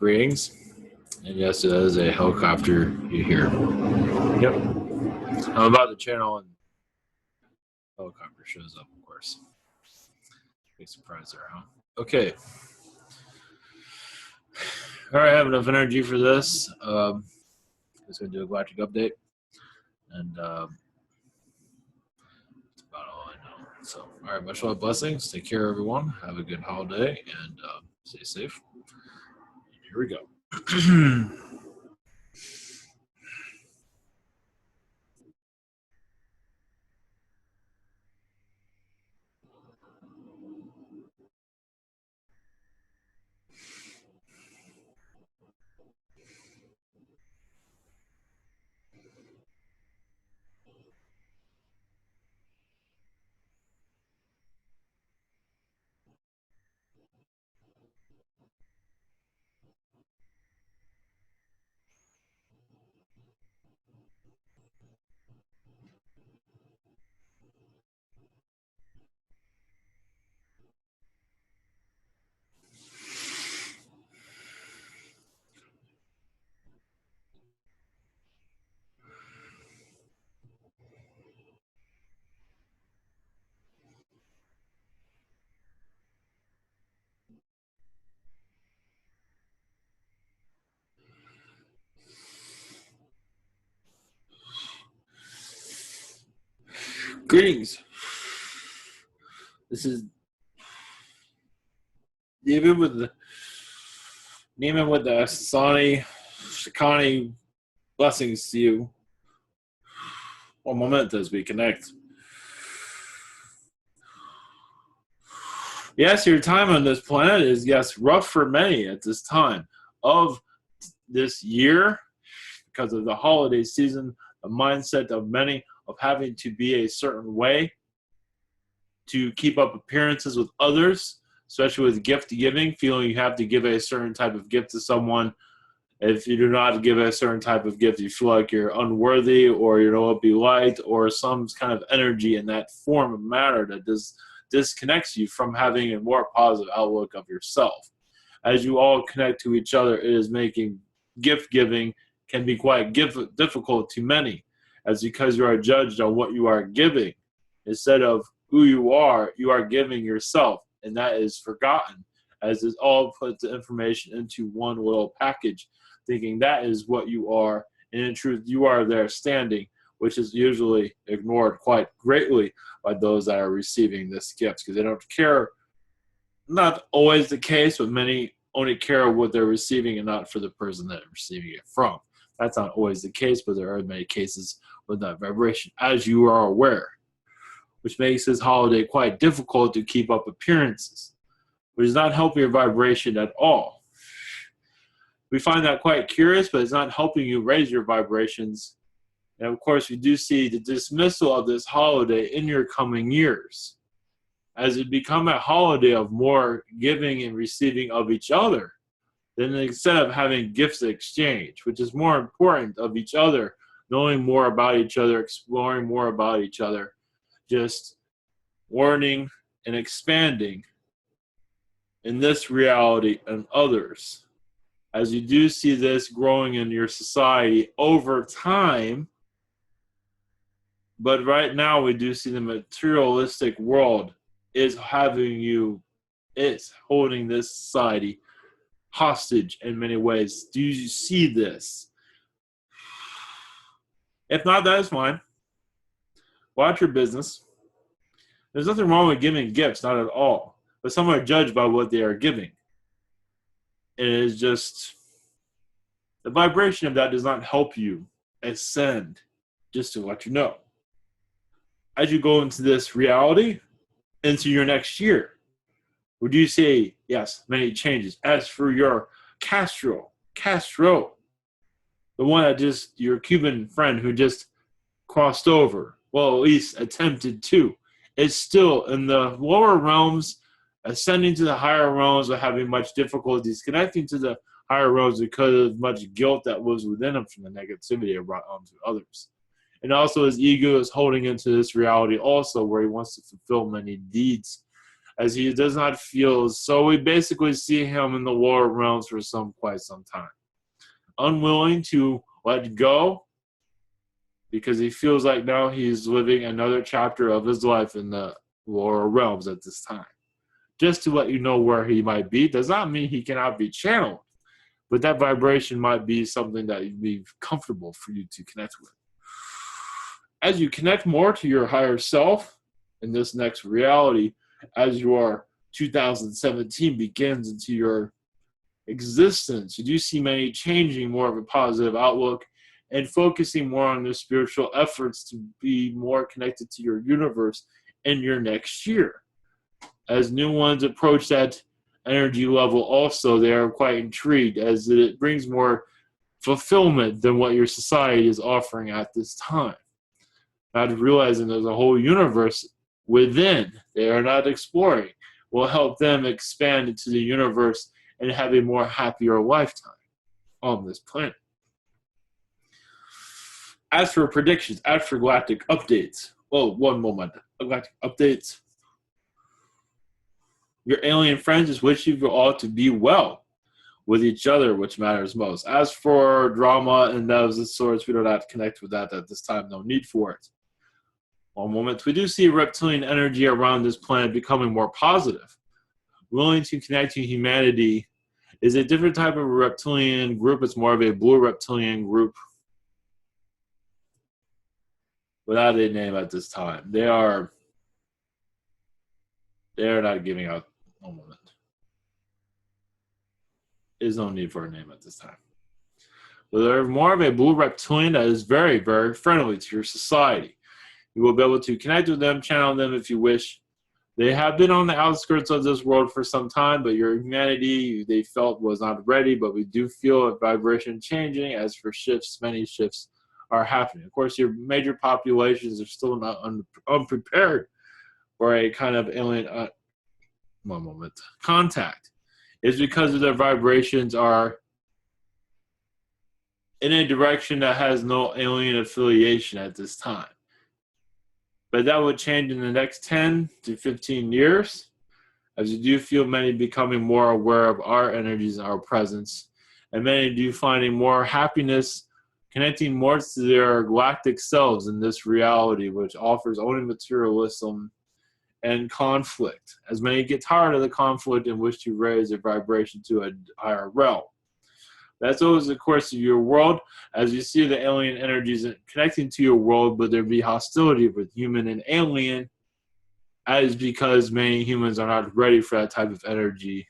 Greetings. And yes, it is a helicopter you hear. Yep. I'm about to channel and helicopter shows up, of course. Big surprise there, huh? Okay. All right, I have enough energy for this. Just going to do a galactic update. And that's about all I know. So, all right, much love, blessings. Take care, everyone. Have a good holiday and stay safe. And here we go. Greetings. This is David with the Essassani, Shikani blessings to you. One moment as we connect. Yes, your time on this planet is, yes, rough for many at this time of this year because of the holiday season, the mindset of many of having to be a certain way to keep up appearances with others, especially with gift giving, feeling you have to give a certain type of gift to someone. If you do not give a certain type of gift, you feel like you're unworthy or you don't be liked or some kind of energy in that form of matter that disconnects you from having a more positive outlook of yourself. As you all connect to each other, it is making gift giving can be quite difficult to many, as because you are judged on what you are giving. Instead of who you are giving yourself, and that is forgotten, as it all puts the information into one little package, thinking that is what you are, and in truth, you are there standing, which is usually ignored quite greatly by those that are receiving this gift, because they don't care. Not always the case, but many only care what they're receiving and not for the person that they're receiving it from. That's not always the case, but there are many cases with that vibration, as you are aware, which makes this holiday quite difficult to keep up appearances, which is not helping your vibration at all. We find that quite curious, but it's not helping you raise your vibrations. And of course, we do see the dismissal of this holiday in your coming years, as it become a holiday of more giving and receiving of each other, then instead of having gifts exchange, which is more important of each other, knowing more about each other, exploring more about each other, just learning and expanding in this reality and others. As you do see this growing in your society over time, but right now we do see the materialistic world is holding this society hostage in many ways. Do you see this? If not, that is fine. Watch your business. There's nothing wrong with giving gifts, not at all. But some are judged by what they are giving. It is just the vibration of that does not help you ascend, just to let you know. As you go into this reality, into your next year, would you say, yes, many changes? As for your Castro, the one that just, your Cuban friend who just crossed over, well, at least attempted to, is still in the lower realms, ascending to the higher realms, or having much difficulties connecting to the higher realms because of much guilt that was within him from the negativity it brought onto others. And also his ego is holding into this reality also, where he wants to fulfill many deeds as he does not feel. So we basically see him in the lower realms for quite some time, unwilling to let go, because he feels like now he's living another chapter of his life in the lower realms at this time. Just to let you know where he might be does not mean he cannot be channeled, but that vibration might be something that would be comfortable for you to connect with. As you connect more to your higher self in this next reality, as your 2017 begins into your existence, you do see many changing more of a positive outlook and focusing more on the spiritual efforts to be more connected to your universe in your next year. As new ones approach that energy level also, they are quite intrigued, as it brings more fulfillment than what your society is offering at this time. Not realizing there's a whole universe within they are not exploring will help them expand into the universe and have a more happier lifetime on this planet. As for predictions, as for galactic updates, one moment. Galactic updates. Your alien friends just wish you all to be well with each other, which matters most. As for drama and those sorts, we don't have to connect with that at this time. No need for it. One moment. We do see reptilian energy around this planet becoming more positive. Willing to connect to humanity is a different type of reptilian group. It's more of a blue reptilian group without a name at this time. They are not giving out. One moment. There's no need for a name at this time. But they're more of a blue reptilian that is very, very friendly to your society. You will be able to connect with them, channel them if you wish. They have been on the outskirts of this world for some time, but your humanity, they felt, was not ready. But we do feel a vibration changing. As for shifts, many shifts are happening. Of course, your major populations are still not unprepared for a kind of alien contact. It's because of their vibrations are in a direction that has no alien affiliation at this time. But that would change in the next 10 to 15 years, as you do feel many becoming more aware of our energies and our presence, and many do finding more happiness, connecting more to their galactic selves in this reality, which offers only materialism and conflict, as many get tired of the conflict and wish to raise their vibration to a higher realm. That's always the course of your world, as you see the alien energies connecting to your world, but there be hostility with human and alien, as because many humans are not ready for that type of energy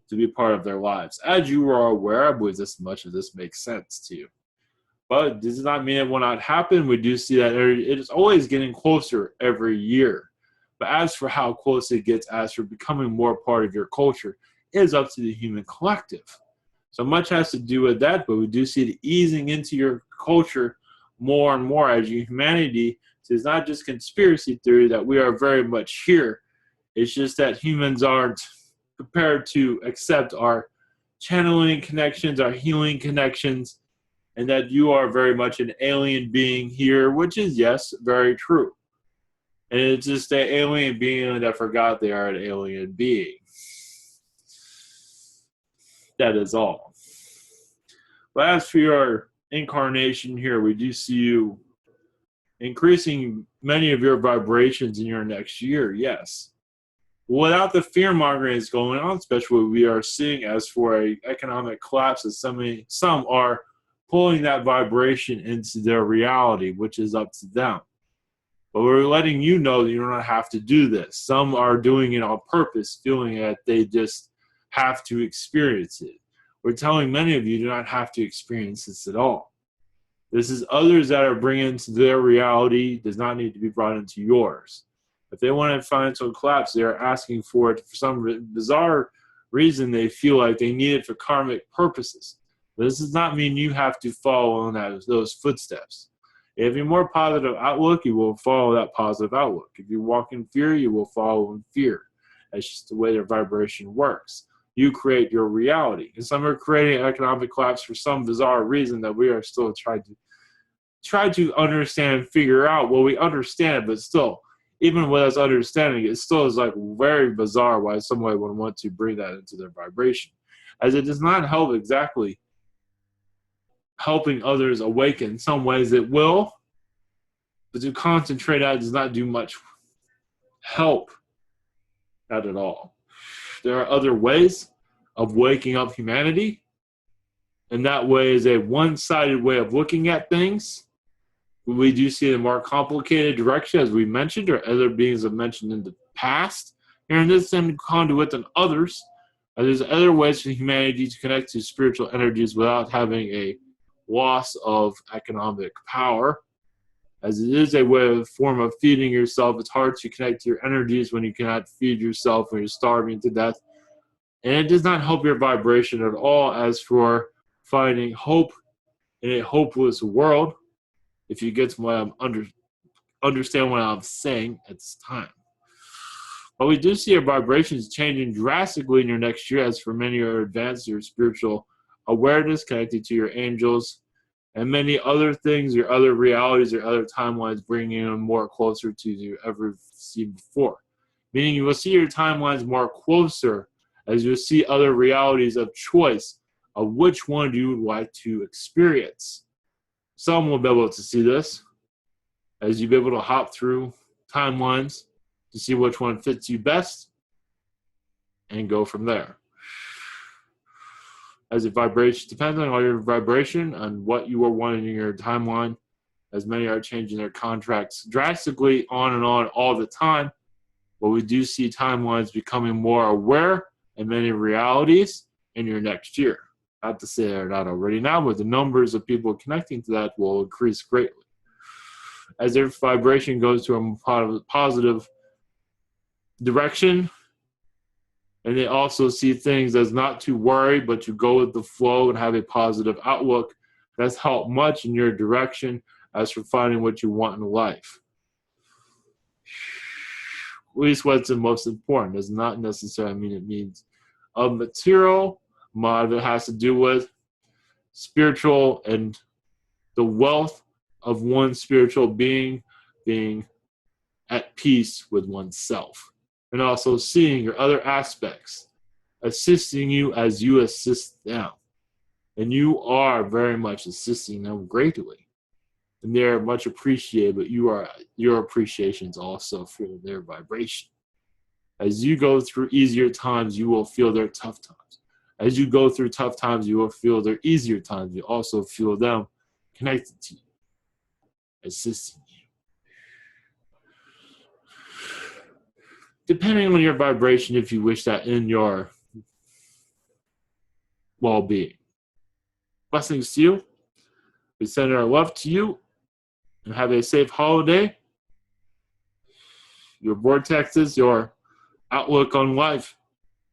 to be part of their lives. As you are aware, I believe this much of this makes sense to you. But this does not mean it will not happen. We do see that it is always getting closer every year. But as for how close it gets, as for becoming more part of your culture, it is up to the human collective. So much has to do with that, but we do see it easing into your culture more and more as your humanity. So it's not just conspiracy theory that we are very much here. It's just that humans aren't prepared to accept our channeling connections, our healing connections, and that you are very much an alien being here, which is, yes, very true. And it's just an alien being that forgot they are an alien being. That is all. But as for your incarnation here, we do see you increasing many of your vibrations in your next year, yes. Without the fear-mongering that's going on, especially what we are seeing as for an economic collapse, as some are pulling that vibration into their reality, which is up to them. But we're letting you know that you don't have to do this. Some are doing it on purpose, feeling that they just have to experience it. We're telling many of you do not have to experience this at all. This is others that are bringing into their reality, does not need to be brought into yours. If they want a financial collapse, they're asking for it for some bizarre reason. They feel like they need it for karmic purposes. But this does not mean you have to follow in those footsteps. If you have a more positive outlook, you will follow that positive outlook. If you walk in fear, you will follow in fear. That's just the way their vibration works. You create your reality. And some are creating an economic collapse for some bizarre reason that we are still trying to understand and figure out. Well, we understand it, but still, even with us understanding, it still is like very bizarre why somebody would want to bring that into their vibration, as it does not help exactly helping others awaken. In some ways it will, but to concentrate on it does not do much help, not at all. There are other ways of waking up humanity, and that way is a one-sided way of looking at things. We do see a more complicated direction, as we mentioned, or other beings have mentioned in the past. Here in this same conduit than others, there's other ways for humanity to connect to spiritual energies without having a loss of economic power. As it is a way of form of feeding yourself, it's hard to connect to your energies when you cannot feed yourself when you're starving to death. And it does not help your vibration at all. As for finding hope in a hopeless world, if you get what I'm understand what I'm saying at this time. But we do see your vibrations changing drastically in your next year, as for many are advanced your spiritual awareness connected to your angels and many other things, your other realities, your other timelines, bringing you more closer to you ever seen before. Meaning you will see your timelines more closer, as you'll see other realities of choice of which one you would like to experience. Some will be able to see this, as you'll be able to hop through timelines to see which one fits you best and go from there. As a vibration, depending on your vibration and what you are wanting in your timeline, as many are changing their contracts drastically on and on all the time, but we do see timelines becoming more aware in many realities in your next year. Not to say they're not already now, but the numbers of people connecting to that will increase greatly. As their vibration goes to a positive direction, and they also see things as not to worry, but to go with the flow and have a positive outlook. That's helped much in your direction as for finding what you want in life. At least what's the most important does not necessarily mean it means of material. A lot of it has to do with spiritual and the wealth of one spiritual being at peace with oneself. And also seeing your other aspects, assisting you as you assist them. And you are very much assisting them greatly. And they're much appreciated, but your appreciation is also for their vibration. As you go through easier times, you will feel their tough times. As you go through tough times, you will feel their easier times. You also feel them connected to you, assisting you. Depending on your vibration, if you wish that in your well-being. Blessings to you. We send our love to you and have a safe holiday. Your vortexes, your outlook on life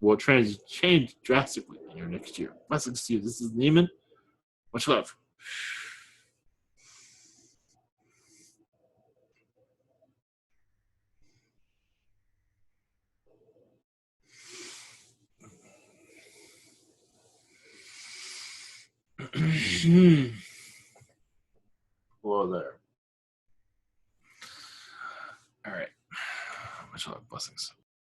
will change drastically in your next year. Blessings to you. This is Neiman. Much love.